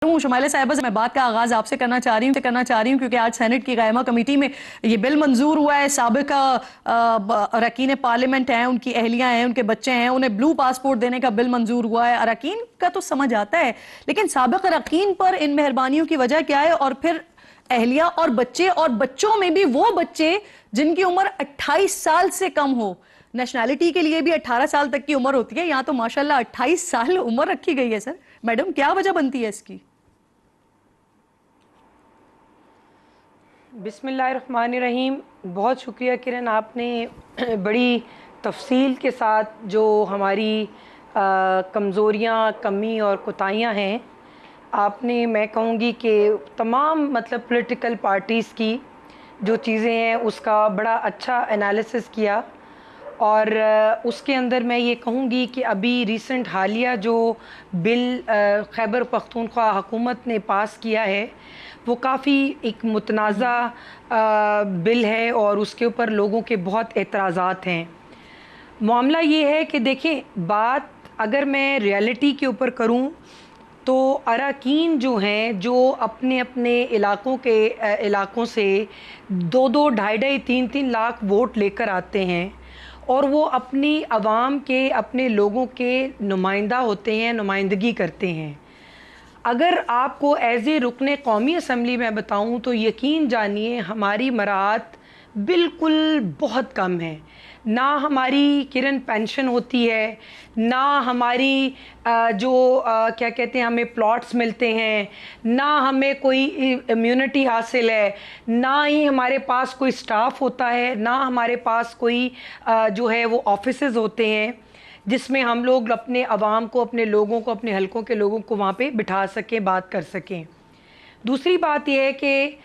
शुमाइला साहिबा से मैं बात का आगाज आपसे करना चाह रही हूं क्योंकि आज सेनेट की कायमा कमेटी में ये बिल मंजूर हुआ है। साबिका अरकान पार्लियामेंट हैं, उनकी अहलियां हैं, उनके बच्चे हैं, उन्हें ब्लू पासपोर्ट देने का बिल मंजूर हुआ है। अरकान का तो समझ आता है, लेकिन साबिक अरकान पर इन मेहरबानियों की वजह क्या है? और फिर अहलिया और बच्चे, और बच्चों में भी वो बच्चे जिनकी उम्र 28 साल से कम हो। नेशनैलिटी के लिए भी 18 साल तक की उम्र होती है, यहाँ तो माशाल्लाह 28 साल उम्र रखी गई है। सर मैडम, क्या वजह बनती है इसकी? बिस्मिल्लाहिर्रहमानिर्रहीम। बहुत शुक्रिया किरण, आपने बड़ी तफसील के साथ जो हमारी कमज़ोरियाँ, कमी और कोताहियाँ हैं, आपने, मैं कहूँगी कि तमाम मतलब पॉलिटिकल पार्टीज़ की जो चीज़ें हैं उसका बड़ा अच्छा एनालिसिस किया। और उसके अंदर मैं ये कहूँगी कि अभी रिसेंट हालिया जो बिल खैबर पख्तूनख्वा हुकूमत ने पास किया है वो काफ़ी एक मुतनाज़ा बिल है और उसके ऊपर लोगों के बहुत एतराज़ात हैं। मामला ये है कि देखें, बात अगर मैं रियलिटी के ऊपर करूं तो अरकान जो हैं, जो अपने अपने इलाकों से 2-2, 2.5-2.5, 3-3 लाख वोट लेकर आते हैं और वो अपनी आवाम के, अपने लोगों के नुमाइंदा होते हैं, नुमाइंदगी करते हैं। अगर आपको एज ए रुकने कौमी असम्बली में बताऊं तो यकीन जानिए हमारी मराहत बिल्कुल बहुत कम है। ना हमारी किरण पेंशन होती है, ना हमारी क्या कहते हैं, हमें प्लॉट्स मिलते हैं, ना हमें कोई इम्यूनिटी हासिल है, ना ही हमारे पास कोई स्टाफ होता है, ना हमारे पास कोई जो है वो ऑफिसेज होते हैं जिसमें हम लोग अपने अवाम को, अपने लोगों को, अपने हलकों के लोगों को वहाँ पे बिठा सकें, बात कर सकें। दूसरी बात यह है कि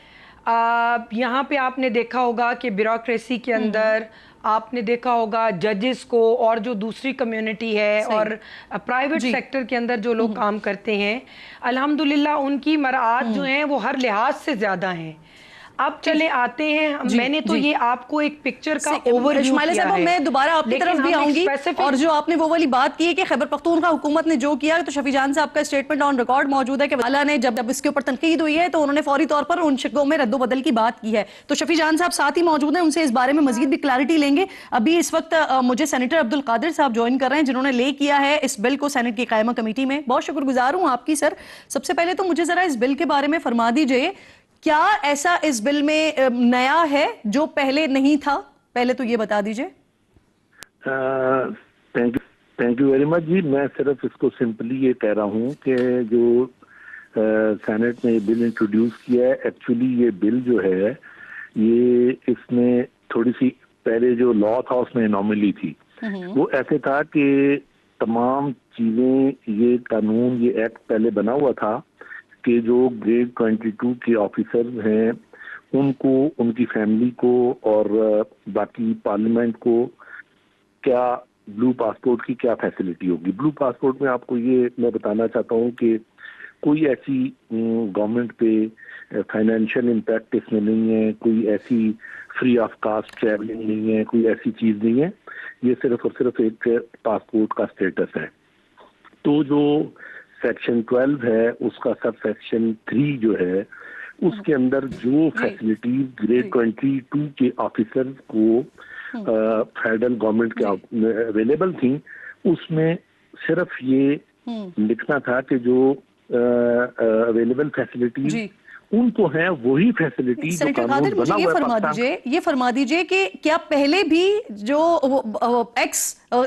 यहाँ पे आपने देखा होगा कि ब्यूरोक्रेसी के अंदर आपने देखा होगा जजेस को, और जो दूसरी कम्युनिटी है और प्राइवेट सेक्टर के अंदर जो लोग काम करते हैं, अल्हम्दुलिल्लाह उनकी मराआत जो हैं वो हर लिहाज से ज़्यादा हैं। अब चले आते हैं, मैंने तो ये आपको एक पिक्चर का ओवरव्यू किया है। मैं दोबारा आपकी तरफ भी आऊंगी, और जो आपने वो वाली बात की है कि खैबर पख्तूनख्वा हुकूमत ने जो किया, तो शफी जान साहब का स्टेटमेंट ऑन रिकॉर्ड मौजूद है कि वाला ने जब इसके ऊपर तनकीद हुई है तो उन्होंने फौरी तौर पर उन शिकों में रद्दोबदल की बात की है। तो शफी जान साहब साथ ही मौजूद हैं, उनसे इस बारे में मजीद भी क्लैरिटी लेंगे। अभी इस वक्त मुझे सेनेटर अब्दुल कादिर साहब ज्वाइन कर रहे हैं, जिन्होंने ले किया है इस बिल को सेनेट की कायमा कमेटी में। बहुत शुक्रगुजार हूं आपकी सर। सबसे पहले तो मुझे जरा इस बिल के बारे में फरमा दीजिए, क्या ऐसा इस बिल में नया है जो पहले नहीं था? पहले तो ये बता दीजिए। थैंक यू वेरी मच जी। मैं सिर्फ इसको सिंपली ये कह रहा हूँ कि जो सेनेट ने ये बिल इंट्रोड्यूस किया है, एक्चुअली ये बिल जो है ये इसमें थोड़ी सी पहले जो लॉ था उसमें एनॉमली थी। वो ऐसे था कि तमाम चीजें, ये कानून, ये एक्ट पहले बना हुआ था कि जो ग्रेड 22 के ऑफिसर्स हैं उनको, उनकी फैमिली को और बाकी पार्लियामेंट को क्या ब्लू पासपोर्ट की क्या फैसिलिटी होगी। ब्लू पासपोर्ट में आपको ये मैं बताना चाहता हूँ कि कोई ऐसी गवर्नमेंट पे फाइनेंशियल इम्पैक्ट इसमें नहीं है, कोई ऐसी फ्री ऑफ कास्ट ट्रैवलिंग नहीं है, कोई ऐसी चीज नहीं है। ये सिर्फ और सिर्फ एक पासपोर्ट का स्टेटस है। तो जो सेक्शन 12 है उसका सब सेक्शन 3 जो है उसके अंदर जो फैसिलिटीज ग्रेड 22 के ऑफिसर्स को फेडरल गवर्नमेंट के अवेलेबल थी, उसमें सिर्फ ये लिखना था कि जो अवेलेबल फैसिलिटीज उनको है वही फैसिलिटी जो कानून बना हुआ है। ये फरमा दीजिए कि क्या पहले भी जो एक्स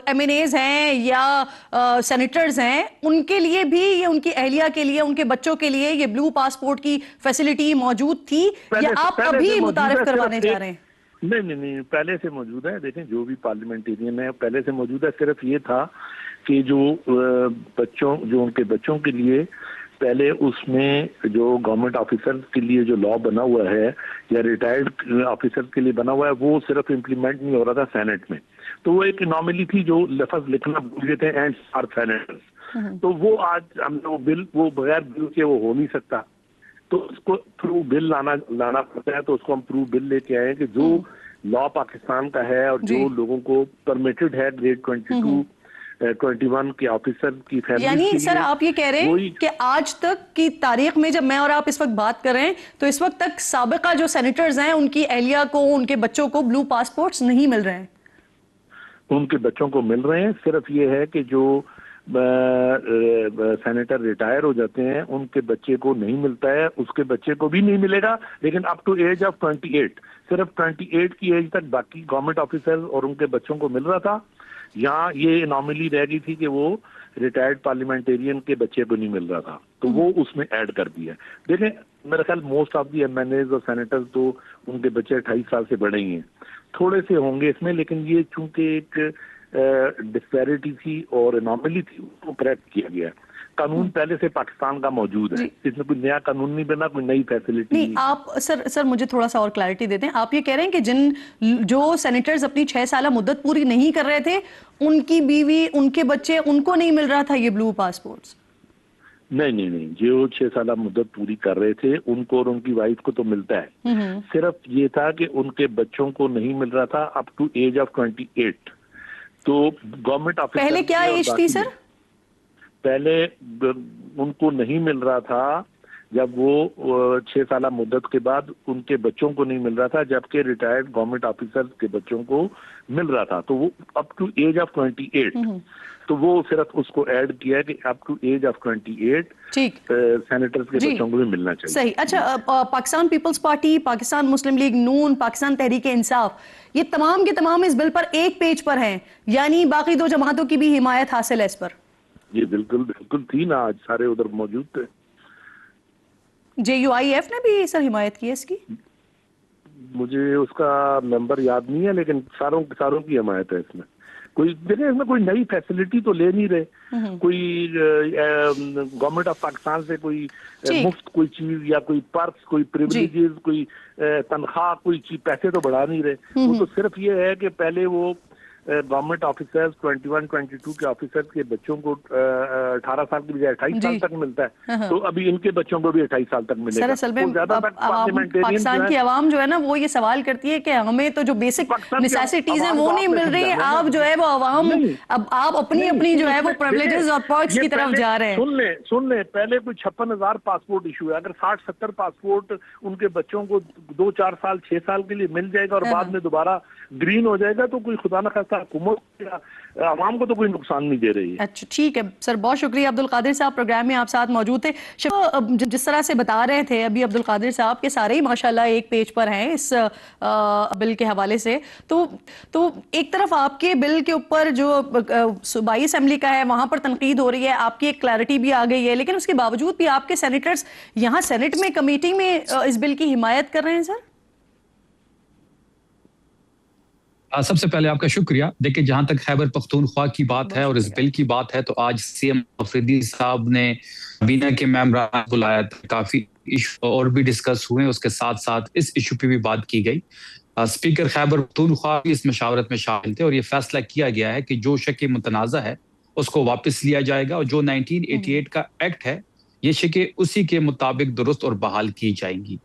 एमएनएज हैं या सेनेटर्स हैं उनके लिए भी, ये उनकी अहलिया के लिए, उनके बच्चों के लिए ये ब्लू पासपोर्ट की फैसिलिटी मौजूद थी, या आप अभी मुतारिफ करवाने जा रहे हैं? नहीं, पहले से मौजूद है। देखें, जो भी पार्लियामेंटेरियन है पहले से मौजूद है। सिर्फ ये था कि जो उनके बच्चों के लिए पहले उसमें जो गवर्नमेंट ऑफिसर्स के लिए जो लॉ बना हुआ है या रिटायर्ड ऑफिसर्स के लिए बना हुआ है, वो सिर्फ इम्प्लीमेंट नहीं हो रहा था सेनेट में। तो वो एक नॉर्मली थी, जो लफ्ज लिखना भूल गए थे, एंड आर सेनेटर्स। तो वो आज हमने वो बिल, वो बगैर बिल के वो हो नहीं सकता, तो उसको थ्रू बिल लाना पड़ता है। तो उसको हम थ्रू बिल लेके आए कि जो लॉ पाकिस्तान का है और जो लोगों को परमिटेड है ग्रेड 22 21 के ऑफिसर की फैमिली। यानी सर आप ये कह रहे हैं कि आज तक की तारीख में जब मैं और आप इस वक्त बात कर रहे हैं तो इस वक्त तक साबिका जो सेनेटर्स हैं उनकी अहलिया को, उनके बच्चों को ब्लू पासपोर्ट्स नहीं मिल रहे हैं? उनके बच्चों को मिल रहे हैं। सिर्फ ये है कि जो सेनेटर रिटायर हो जाते हैं उनके बच्चे को नहीं मिलता है, उसके बच्चे को भी नहीं मिलेगा, लेकिन अप टू एज ऑफ 28, सिर्फ 28 की एज तक बाकी गवर्नमेंट ऑफिसर्स और उनके बच्चों को मिल रहा था। यहाँ ये नॉर्मली रह गई थी कि वो रिटायर्ड पार्लियामेंटेरियन के बच्चे को नहीं मिल रहा था, तो वो उसमें ऐड कर दिया। देखें, मेरा ख्याल मोस्ट ऑफ दी एमएनएज और सेनेटर्स तो उनके बच्चे 28 साल से बड़े ही हैं, थोड़े से होंगे इसमें, लेकिन ये चूंकि एक डिस्पैरिटी थी और एनॉमली थी, उसको करेक्ट किया गया। कानून पहले से पाकिस्तान का मौजूद है, इसमें कोई नया कानून नहीं बना, कोई नई फैसिलिटी नहीं। आप सर मुझे थोड़ा सा और क्लैरिटी देते हैं। आप ये कह रहे हैं कि जो सेनेटर्स अपनी 6 साल मुद्दत पूरी नहीं कर रहे थे, उनकी बीवी, उनके बच्चे, उनको नहीं मिल रहा था ये ब्लू पासपोर्ट्स? नहीं, जो 6 साल मुद्दत पूरी कर रहे थे उनको और उनकी वाइफ को तो मिलता है। सिर्फ ये था कि उनके बच्चों को नहीं मिल रहा था अप टू एज ऑफ 28। तो गवर्नमेंट ऑफिसर पहले क्या एज थी सर? पहले उनको नहीं मिल रहा था जब वो 6 साल मुद्दत के बाद उनके बच्चों को नहीं मिल रहा था, जबकि रिटायर्ड गवर्नमेंट ऑफिसर के बच्चों को मिल रहा था, तो वो अप टू एज ऑफ 28। तो वो सिर्फ उसको ऐड किया कि अप टू एज ऑफ 28 ठीक सेनेटर्स के बच्चों को भी मिलना चाहिए। सही। अच्छा, पाकिस्तान पीपल्स पार्टी, पाकिस्तान मुस्लिम लीग नून, पाकिस्तान तहरीक इंसाफ, ये तमाम के तमाम इस बिल पर एक पेज पर हैं, यानी बाकी 2 जमातों की भी हिमायत हासिल है इस पर? जी बिल्कुल थी ना, आज सारे उधर मौजूद थे। JUIF ने भी सर हिमायत की है इसकी? मुझे उसका नंबर याद नहीं है, लेकिन सारों की हिमायत है इसमें। कोई देखिए, इसमें कोई नई फैसिलिटी तो ले नहीं रहे, कोई गवर्नमेंट ऑफ पाकिस्तान से कोई मुफ्त कोई चीज या कोई पर्क्स, कोई प्रिविलेजेस, कोई तनख्वाह, कोई चीज, पैसे तो बढ़ा नहीं रहे। वो तो सिर्फ ये है कि पहले वो गवर्नमेंट ऑफिसर्स 21-22 के ऑफिसर्स के बच्चों को 18 साल की बजाय 28 साल तक मिलता है, तो अभी इनके बच्चों को भी 28 साल तक मिलेगा। सर असल में पाकिस्तान की आवाम जो है ना वो ये सवाल करती है कि हमें तो जो बेसिक नेसेसिटीज हैं वो नहीं मिल रही है। आप जो है वो आवाम, अब आप अपनी जो है वो प्रिविलेजेस और पर्क्स की तरफ जा रहे हैं। सुन ले, पहले कोई 56,000 पासपोर्ट इशू है, अगर 60-70 पासपोर्ट उनके बच्चों को 2-4 साल 6 साल के लिए मिल जाएगा और बाद में दोबारा ग्रीन हो जाएगा, तो कोई खुदा न खास्ता हुकूमत आवाम को तो कोई नुकसान नहीं दे रही है। अच्छा ठीक है सर, बहुत शुक्रिया। अब्दुल कादिर साहब प्रोग्राम में आप साथ मौजूद थे। जिस तरह से बता रहे थे अभी अब्दुल कादिर साहब के सारे ही माशाल्लाह एक पेज पर हैं इस बिल के हवाले से, तो एक तरफ आपके बिल के ऊपर जो सूबाई असेंबली का है वहां पर तनकीद हो रही है, आपकी एक क्लैरिटी भी आ गई है, लेकिन उसके बावजूद भी आपके सेनेटर्स यहाँ सेनेट में कमेटी में इस बिल की हिमायत कर रहे हैं सर? सबसे पहले आपका शुक्रिया। देखिए, जहां तक खैबर पख्तूनख्वा की बात है और इस बिल की बात है, तो आज CM अफरीदी साहब ने बीना के मेंबरान बुलाया था, काफी इशू और भी डिस्कस हुए, उसके साथ साथ इस इशू पे भी बात की गई। स्पीकर खैबर पख्तूनख्वा भी इस मशावरत में शामिल थे और ये फैसला किया गया है कि जो शक मुतनाज़ा है उसको वापस लिया जाएगा और जो 1988 का एक्ट है ये शिकें उसी के मुताबिक दुरुस्त और बहाल की जाएंगी।